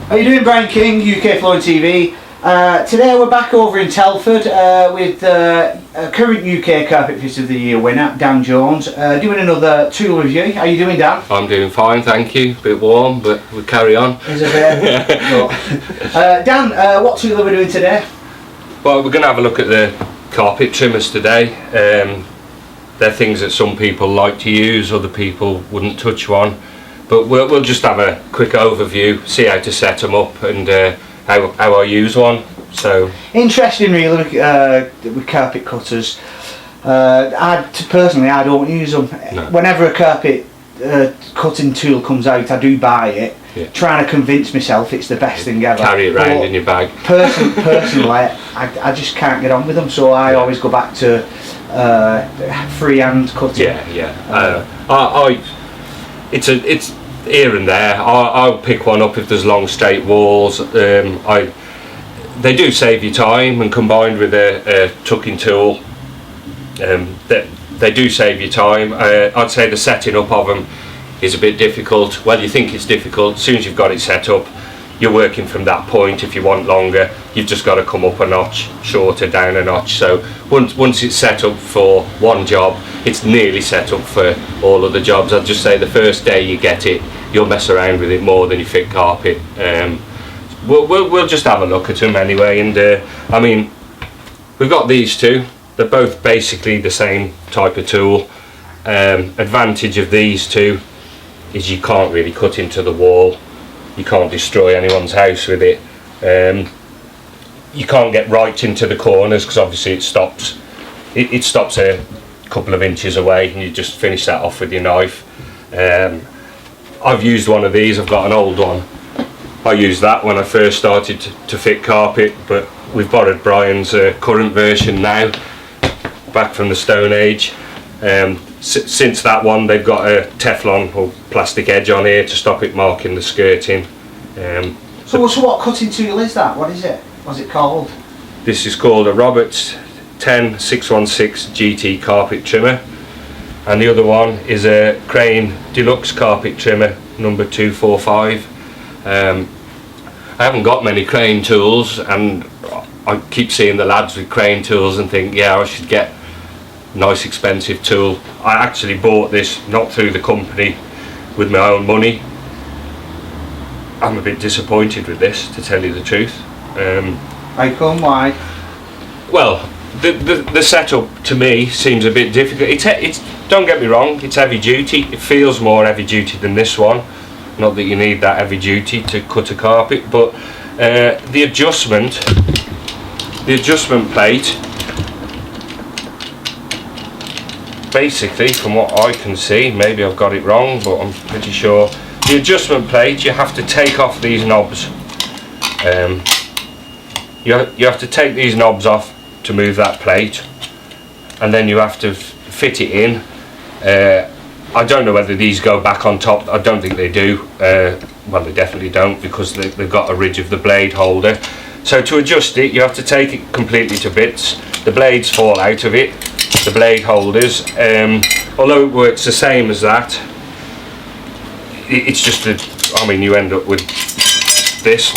How are you doing, Brian King, UK Flooring TV? Today we're back over in Telford with current UK Carpet Fitter of the Year winner, Dan Jones, doing another tool review. How are you doing, Dan? I'm doing fine, thank you. A bit warm, but we'll carry on. Is it Dan, what tool are we doing today? Well, we're going to have a look at the carpet trimmers today. They're things that some people like to use, other people wouldn't touch one. But we'll just have a quick overview, see how to set them up and how I use one. So interesting, really, with carpet cutters. Personally, I don't use them. No. Whenever a carpet cutting tool comes out, I do buy it. Yeah. Trying to convince myself it's the best thing ever. Carry it around in your bag. Personally, I just can't get on with them, so I always go back to freehand cutting. It's here and there. I'll pick one up if there's long straight walls. They do save you time, and combined with a tucking tool, they do save you time. I'd say the setting up of them is a bit difficult. Well, you think it's difficult. As soon as you've got it set up, you're working from that point. If you want longer, you've just got to come up a notch, shorter, down a notch. So once it's set up for one job, it's nearly set up for all other jobs. I'd just say the first day you get it, you'll mess around with it more than you fit carpet. We'll just have a look at them anyway. And I mean, we've got these two. They're both basically the same type of tool. Advantage of these two is you can't really cut into the wall. You can't destroy anyone's house with it. You can't get right into the corners because obviously it stops. It stops a couple of inches away, and you just finish that off with your knife. I've used one of these. I've got an old one. I used that when I first started to fit carpet, but we've borrowed Brian's current version now, back from the Stone Age. Since that one, they've got a Teflon or plastic edge on here to stop it marking the skirting. So what cutting tool is that? What is it? What's it called? This is called a Roberts 10616 GT carpet trimmer, and the other one is a Crane Deluxe carpet trimmer number 245. I haven't got many Crane tools, and I keep seeing the lads with Crane tools and think, yeah, I should get nice expensive tool. I actually bought this not through the company, with my own money. I'm a bit disappointed with this, to tell you the truth. How come? Why? Well, the setup to me seems a bit difficult. It's don't get me wrong, it's heavy duty. It feels more heavy duty than this one. Not that you need that heavy duty to cut a carpet, but the adjustment plate, basically, from what I can see, maybe I've got it wrong, but I'm pretty sure, the adjustment plate, you have to take off these knobs. You have to take these knobs off to move that plate, and then you have to fit it in. I don't know whether these go back on top. I don't think they do. Well, they definitely don't, because they've got a ridge of the blade holder. So to adjust it, you have to take it completely to bits. The blades fall out of it, the blade holders. Although it works the same as that, it's just you end up with this.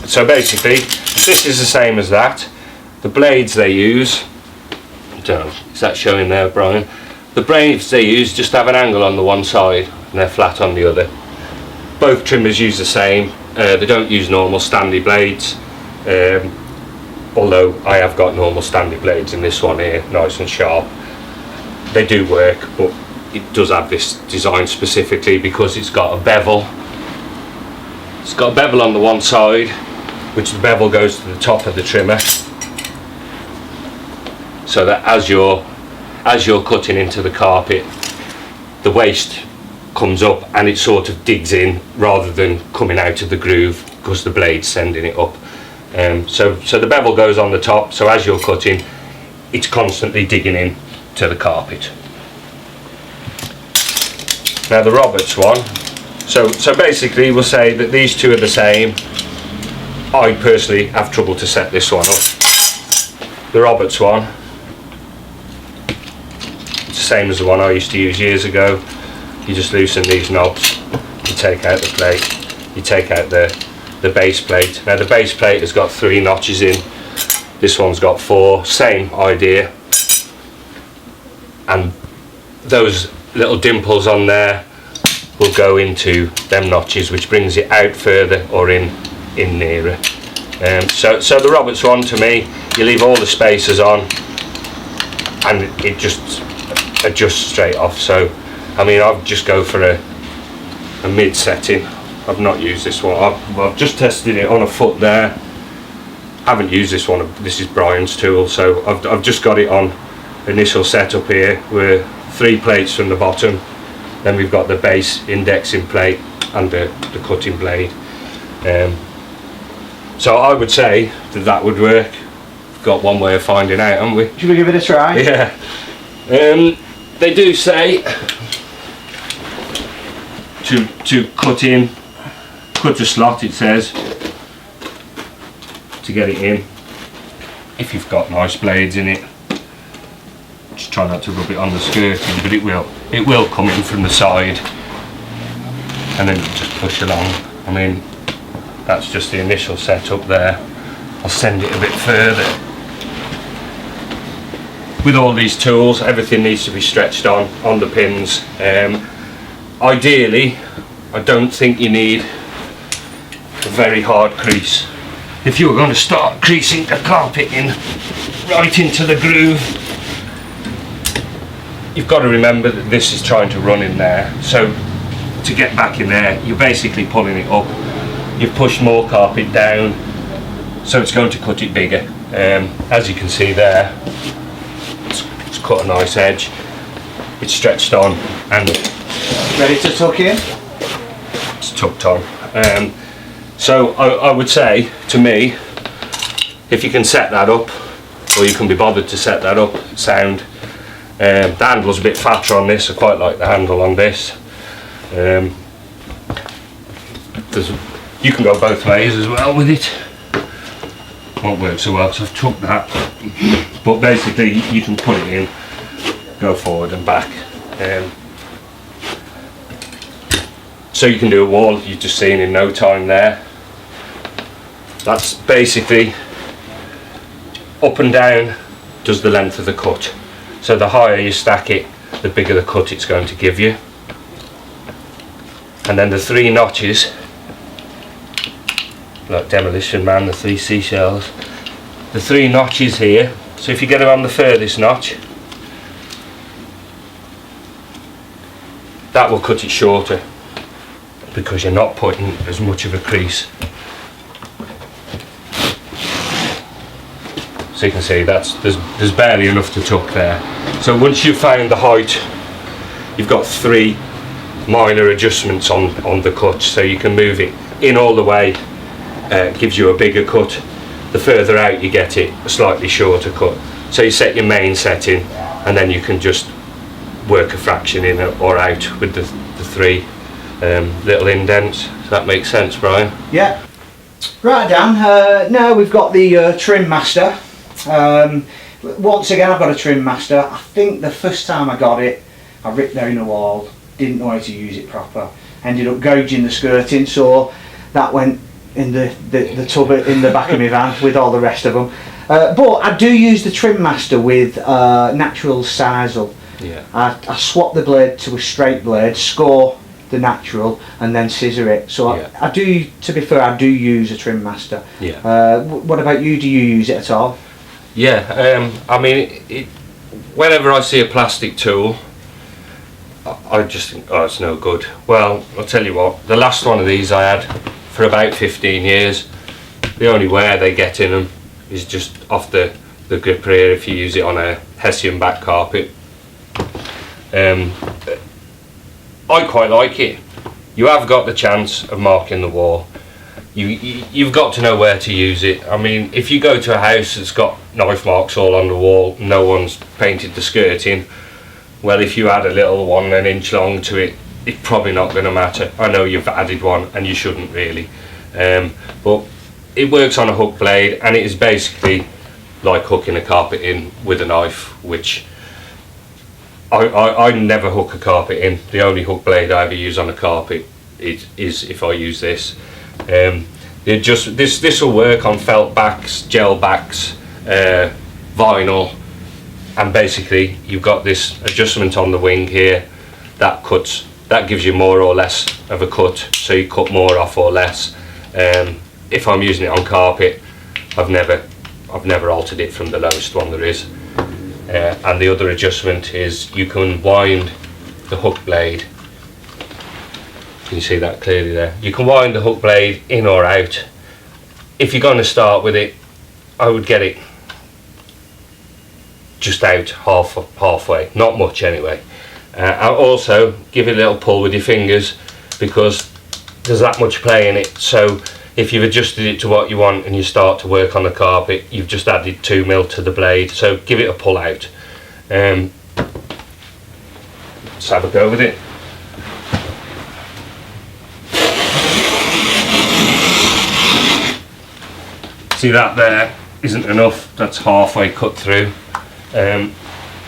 So basically, this is the same as that. The blades they use, I don't know, is that showing there, Brian? The blades they use just have an angle on the one side and they're flat on the other. Both trimmers use the same. They don't use normal standy blades, although I have got normal standy blades in this one here, nice and sharp. They do work, but it does have this design specifically because it's got a bevel. It's got a bevel on the one side, which the bevel goes to the top of the trimmer, so that as you're cutting into the carpet, the waste comes up and it sort of digs in rather than coming out of the groove because the blade's sending it up. So the bevel goes on the top, so as you're cutting, it's constantly digging in to the carpet. Now the Roberts one, so basically we'll say that these two are the same. I personally have trouble to set this one up. The Roberts one, it's the same as the one I used to use years ago. You just loosen these knobs, you take out the plate, you take out the base plate. Now the base plate has got 3 notches in, this one's got 4, same idea, and those little dimples on there will go into them notches, which brings it out further or in nearer. So the Roberts one, to me, you leave all the spacers on and it just adjusts straight off. So I mean, I'll just go for a mid setting. I've not used this one. I've just tested it on a foot there. Haven't used this one. This is Brian's tool, so I've just got it on initial setup here. We're 3 plates from the bottom, then we've got the base indexing plate and the cutting blade. So I would say that would work. Got one way of finding out, haven't we? Should we give it a try? Yeah. They do say to cut a slot, it says, to get it in. If you've got nice blades in it, just try not to rub it on the skirting, but it will come in from the side, and then just push along. I mean, that's just the initial setup there. I'll send it a bit further. With all these tools, everything needs to be stretched on the pins. Ideally, I don't think you need a very hard crease. If you were going to start creasing the carpet in right into the groove, you've got to remember that this is trying to run in there. So to get back in there, you're basically pulling it up. You've pushed more carpet down, so it's going to cut it bigger. As you can see there, it's cut a nice edge. It's stretched on and Ready to tuck in? it's tucked on. So I would say, to me, if you can set that up, or you can be bothered to set that up, sound. The handle's a bit fatter on this. I quite like the handle on this. You can go both ways as well with it. Won't work so well because I've tucked that. But basically, you can put it in, go forward and back. So you can do a wall, you've just seen in no time there. That's basically up and down does the length of the cut. So the higher you stack it, the bigger the cut it's going to give you. And then the 3 notches, like Demolition Man, the 3 seashells. The 3 notches here, so if you get them on the furthest notch, that will cut it shorter, because you're not putting as much of a crease. So you can see there's barely enough to tuck there. So once you've found the height, you've got 3 minor adjustments on the cut, so you can move it in all the way. Gives you a bigger cut. The further out you get it, a slightly shorter cut. So you set your main setting, and then you can just work a fraction in or out with the 3 little indents. Does that make sense, Brian? Yeah. Right, Dan. Now we've got the Trim Master. Once again, I've got a Trim Master. I think the first time I got it, I ripped down a wall, didn't know how to use it proper, ended up gouging the skirting, so that went in the tub in the back of my van with all the rest of them. But I do use the Trim Master with natural sisal. Yeah. I swap the blade to a straight blade, score the natural, and then scissor it. So Yeah. I do, to be fair, I do use a Trim Master. Yeah. What about you? Do you use it at all? Yeah. I mean, whenever I see a plastic tool, I just think, oh, it's no good. Well, I'll tell you what, the last one of these I had for about 15 years. The only wear they get in them is just off the gripper here if you use it on a Hessian back carpet. I quite like it. You have got the chance of marking the wall. You've got to know where to use it. I mean, if you go to a house that's got knife marks all on the wall, no one's painted the skirting, well, if you add a little one 1 inch long to it, it's probably not going to matter. I know you've added one and you shouldn't really, but it works on a hook blade, and it is basically like hooking a carpet in with a knife, which I never hook a carpet in. The only hook blade I ever use on a carpet is if I use this. This will work on felt backs, gel backs, vinyl, and basically you've got this adjustment on the wing here that cuts. That gives you more or less of a cut, so you cut more off or less. If I'm using it on carpet, I've never altered it from the lowest one there is. And the other adjustment is you can wind the hook blade. Can you see that clearly there? You can wind the hook blade in or out. If you're going to start with it, I would get it just out halfway, not much anyway. And also give it a little pull with your fingers, because there's that much play in it. So if you've adjusted it to what you want and you start to work on the carpet, you've just added 2mm to the blade, so give it a pull out. Let's have a go with it. See that there isn't enough, that's halfway cut through.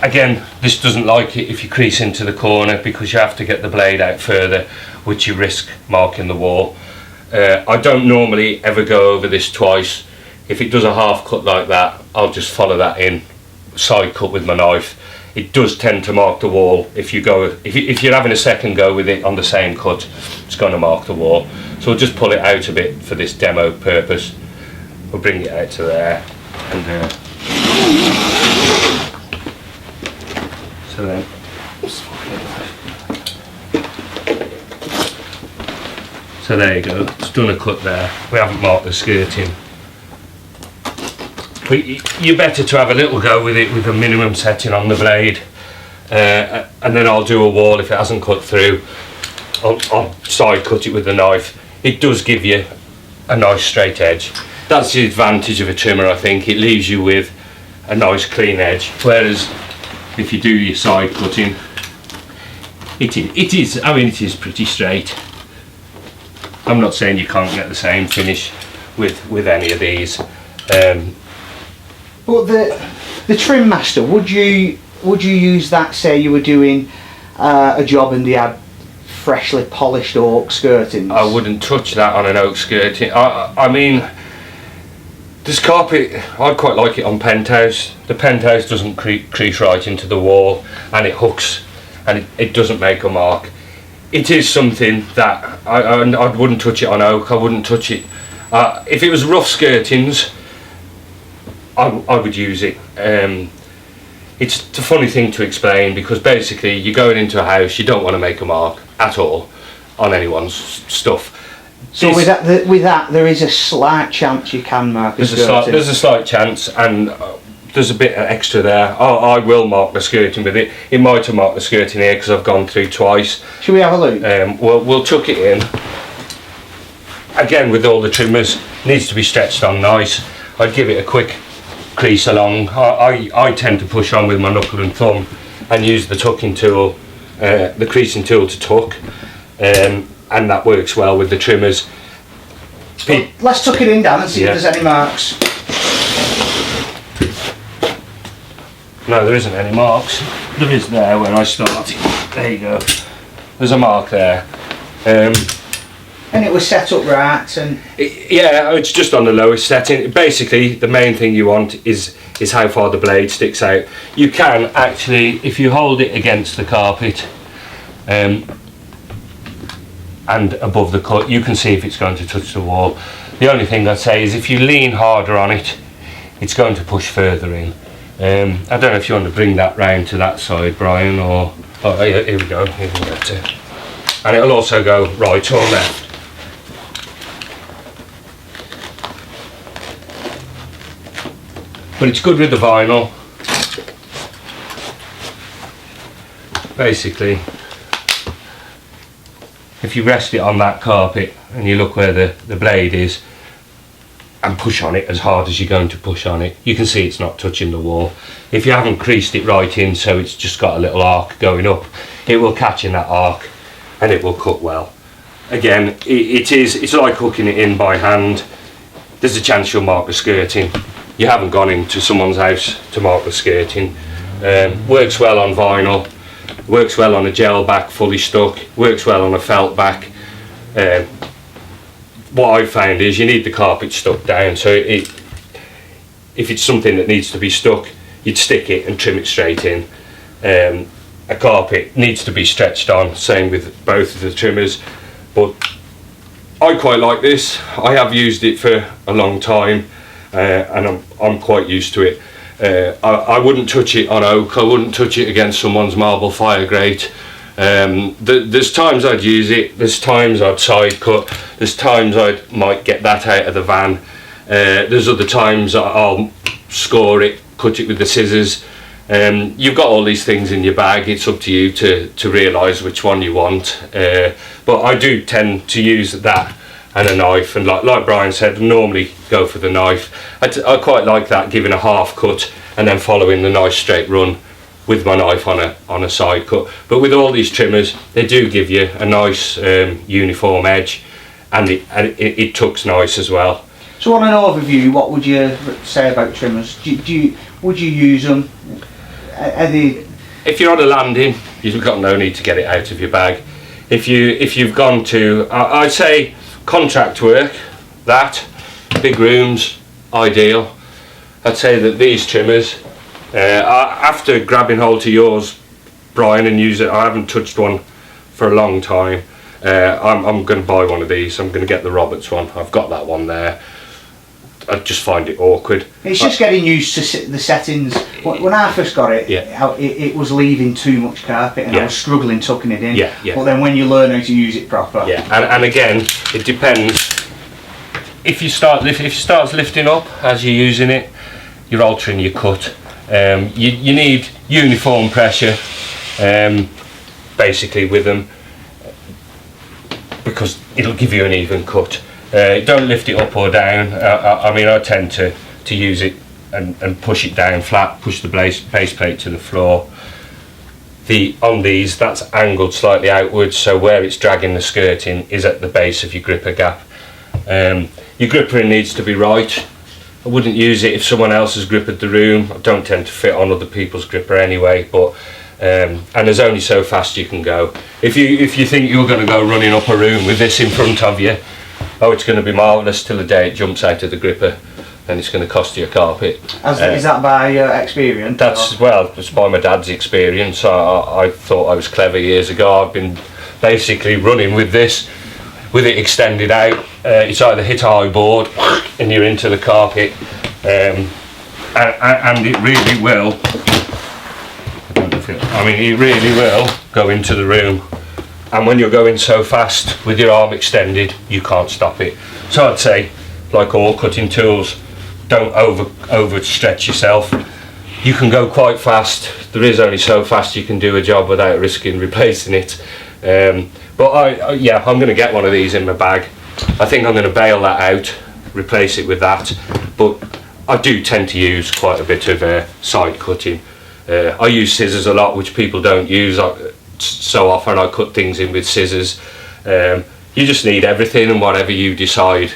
Again, this doesn't like it if you crease into the corner, because you have to get the blade out further, which you risk marking the wall. I don't normally ever go over this twice. If it does a half cut like that, I'll just follow that in, side cut with my knife. It does tend to mark the wall. If you're having a second go with it on the same cut, it's going to mark the wall. So we'll just pull it out a bit for this demo purpose. We'll bring it out to there, and so then so there you go, it's done a cut there. We haven't marked the skirting. But you're better to have a little go with it with a minimum setting on the blade, and then I'll do a wall. If it hasn't cut through, I'll side cut it with the knife. It does give you a nice straight edge. That's the advantage of a trimmer, I think. It leaves you with a nice clean edge, whereas if you do your side cutting, it is pretty straight. I'm not saying you can't get the same finish with any of these. But the Trim Master, would you use that, say you were doing a job and they had freshly polished oak skirtings? I wouldn't touch that on an oak skirting. I mean, this carpet, I quite like it on penthouse. The penthouse doesn't crease right into the wall, and it hooks, and it doesn't make a mark. It is something that I wouldn't touch it on oak. I wouldn't touch it. If it was rough skirtings, I would use it. It's a funny thing to explain, because basically you're going into a house, you don't want to make a mark at all on anyone's stuff. So with that, there is a slight chance you can mark a skirting. There's a slight chance, and there's a bit extra there. I will mark the skirting with it. It might have marked the skirting here because I've gone through twice. Should we have a look? We'll chuck it in. Again, with all the trimmers, needs to be stretched on nice. I'd give it a quick crease along. I tend to push on with my knuckle and thumb and use the tucking tool, the creasing tool to tuck, and that works well with the trimmers. Well, let's tuck it in, Dan, and see if there's any marks. No, there isn't any marks. There is there where I started. There you go. There's a mark there. And it was set up right, and yeah, it's just on the lowest setting. Basically, the main thing you want is how far the blade sticks out. You can actually, if you hold it against the carpet and above the cut, you can see if it's going to touch the wall. The only thing I'd say is if you lean harder on it, it's going to push further in. I don't know if you want to bring that round to that side, Brian, or here we go. Even better. And it'll also go right or left. But it's good with the vinyl. Basically, if you rest it on that carpet and you look where the blade is and push on it as hard as you're going to push on it, you can see it's not touching the wall. If you haven't creased it right in, so it's just got a little arc going up, it will catch in that arc and it will cut well. Again, it's like hooking it in by hand. There's a chance you'll mark the skirting. You haven't gone into someone's house to mark the skirting. Works well on vinyl, works well on a gel back fully stuck, works well on a felt back. What I've found is you need the carpet stuck down, so if it's something that needs to be stuck, you'd stick it and trim it straight in. A carpet needs to be stretched on, same with both of the trimmers, but I quite like this. I have used it for a long time, and I'm quite used to it. I wouldn't touch it on oak, I wouldn't touch it against someone's marble fire grate. There's times I'd use it, there's times I'd side cut, there's times I might get that out of the van, there's other times I'll score it, cut it with the scissors. You've got all these things in your bag, it's up to you to realise which one you want, but I do tend to use that and a knife, and like Brian said, normally go for the knife. I quite like that, giving a half cut and then following the nice straight run with my knife on a side cut. But with all these trimmers, they do give you a nice uniform edge, and it tucks nice as well. So on an overview, what would you say about trimmers? Would you use them? Are they... If you're on a landing, you've got no need to get it out of your bag. If you've gone to, I'd say contract work, big rooms, ideal. I'd say that these trimmers, after grabbing hold to yours, Brian, and use it, I haven't touched one for a long time. I'm going to buy one of these. I'm going to get the Roberts one. I've got that one there. I just find it awkward. It's just getting used to the settings. When I first got it, it was leaving too much carpet, and I was struggling tucking it in. But then when you learn how to use it proper, and again, it depends. If you start lifting up as you're using it, you're altering your cut. You need uniform pressure, basically, with them, because it'll give you an even cut. Don't lift it up or down. I mean, I tend to use it and push it down flat, push the base plate to the floor. On these, that's angled slightly outwards, so where it's dragging the skirting is at the base of your gripper gap. Your gripper needs to be right. I wouldn't use it if someone else has grippered the room. I don't tend to fit on other people's gripper anyway, but and there's only so fast you can go. If you think you're going to go running up a room with this in front of you, it's going to be marvellous till the day it jumps out of the gripper, and it's going to cost you a carpet. Is that by experience? It's by my dad's experience. I thought I was clever years ago. I've been basically running with this, with it extended out. It's either hit a high board and you're into the carpet, and it really will. It really will go into the room. And when you're going so fast with your arm extended, you can't stop it. So I'd say, like all cutting tools, don't overstretch yourself. You can go quite fast. There is only so fast you can do a job without risking replacing it. But I'm going to get one of these in my bag. I think I'm going to bail that out, replace it with that. But I do tend to use quite a bit of side cutting. I use scissors a lot, which people don't use. So often I cut things in with scissors. You just need everything, and whatever you decide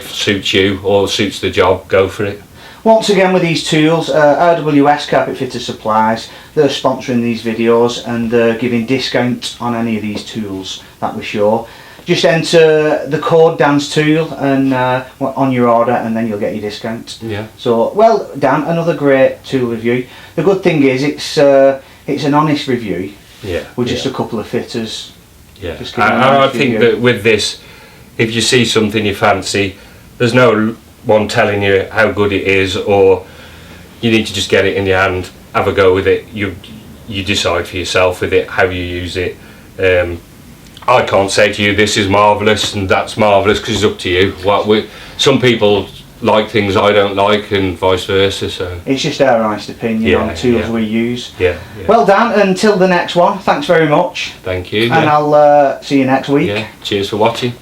suits you or suits the job, go for it. Once again, with these tools, RWS Carpet Fitter Supplies, they're sponsoring these videos, and they're giving discount on any of these tools, that we're sure. Just enter the code Dan's Tool and on your order, and then you'll get your discount. Yeah. So, well, Dan, another great tool review. The good thing is it's an honest review. Yeah. With just a couple of fitters. Yeah. I think that with this, if you see something you fancy, there's no one telling you how good it is, or you need to just get it in your hand, have a go with it. You decide for yourself with it how you use it. I can't say to you this is marvellous and that's marvellous, because it's up to you. Some people like things I don't like, and vice versa. So it's just our honest opinion on the tools we use. Yeah. Well, Dan, until the next one, thanks very much. Thank you. And I'll see you next week. Yeah. Cheers for watching.